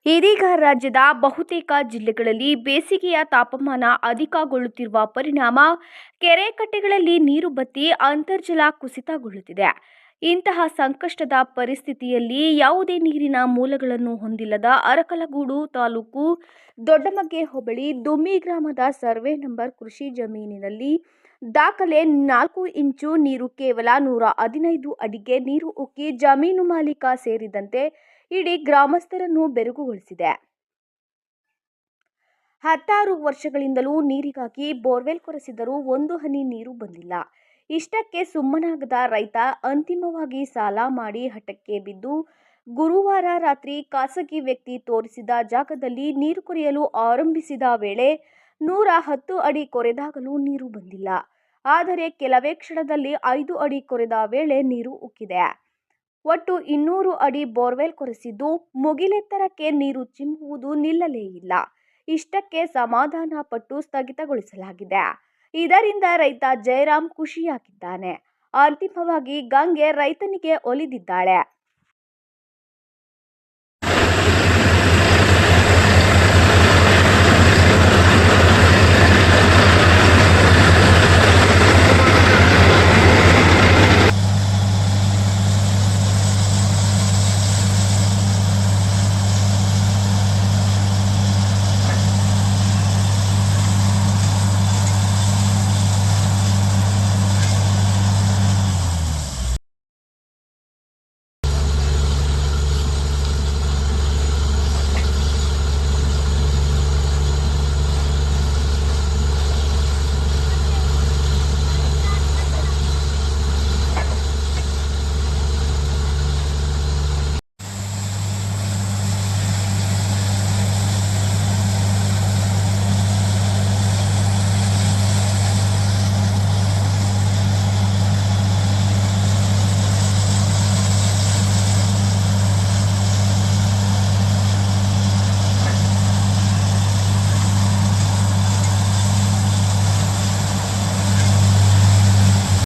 ಇದೀಗ ರಾಜ್ಯದ ಬಹುತೇಕ ಜಿಲ್ಲೆಗಳಲ್ಲಿ ಬೇಸಿಗೆಯ ತಾಪಮಾನ ಅಧಿಕಗೊಳ್ಳುತ್ತಿರುವ ಪರಿಣಾಮ ಕೆರೆ ಕಟ್ಟೆಗಳಲ್ಲಿ ನೀರು ಬತ್ತಿ ಅಂತರ್ಜಲ ಕುಸಿತಗೊಳ್ಳುತ್ತಿದೆ. ಇಂತಹ ಸಂಕಷ್ಟದ ಪರಿಸ್ಥಿತಿಯಲ್ಲಿ ಯಾವುದೇ ನೀರಿನ ಮೂಲಗಳನ್ನು ಹೊಂದಿಲ್ಲದ ಅರಕಲಗೂಡು ತಾಲೂಕು ದೊಡ್ಡಮಗ್ಗೆ ಹೋಬಳಿ ದುಮ್ಮಿ ಗ್ರಾಮದ ಸರ್ವೆ ನಂಬರ್ ಕೃಷಿ ಜಮೀನಿನಲ್ಲಿ ದಾಖಲೆ 4 ಇಂಚು ನೀರು ಕೇವಲ 115 ಅಡಿಗೆ ನೀರು ಉಕ್ಕಿ ಜಮೀನು ಮಾಲೀಕ ಸೇರಿದಂತೆ ಇಡೀ ಗ್ರಾಮಸ್ಥರನ್ನು ಬೆರಗುಗೊಳಿಸಿದೆ. 16 ವರ್ಷಗಳಿಂದಲೂ ನೀರಿಗಾಗಿ ಬೋರ್ವೆಲ್ ಕೊರೆಸಿದರೂ ಒಂದು ಹನಿ ನೀರು ಬಂದಿಲ್ಲ. ಇಷ್ಟಕ್ಕೆ ಸುಮ್ಮನಾಗದ ರೈತ ಅಂತಿಮವಾಗಿ ಸಾಲ ಮಾಡಿ ಹಠಕ್ಕೆ ಬಿದ್ದು ಗುರುವಾರ ರಾತ್ರಿ ಖಾಸಗಿ ವ್ಯಕ್ತಿ ತೋರಿಸಿದ ಜಾಗದಲ್ಲಿ ನೀರು ಕೊರೆಯಲು ಆರಂಭಿಸಿದ ವೇಳೆ 110 ಅಡಿ ಕೊರೆದಾಗಲೂ ನೀರು ಬಂದಿಲ್ಲ. ಆದರೆ ಕೆಲವೇ ಕ್ಷಣದಲ್ಲಿ 5 ಅಡಿ ಕೊರೆದ ವೇಳೆ ನೀರು ಉಕ್ಕಿದೆ. ಒಟ್ಟು 200 ಅಡಿ ಬೋರ್ವೆಲ್ ಕೊರೆಸಿದ್ದು ಮುಗಿಲೆತ್ತರಕ್ಕೆ ನೀರು ಚಿಮ್ಮುವುದು ನಿಲ್ಲಲೇ ಇಲ್ಲ. ಇಷ್ಟಕ್ಕೆ ಸಮಾಧಾನ ಪಟ್ಟು ಸ್ಥಗಿತಗೊಳಿಸಲಾಗಿದೆ. ಇದರಿಂದ ರೈತ ಜಯರಾಮ್ ಖುಷಿಯಾಗಿದ್ದಾನೆ. ಅಂತಿಮವಾಗಿ ಗಂಗೆ ರೈತನಿಗೆ ಒಲಿದಿದ್ದಾಳೆ.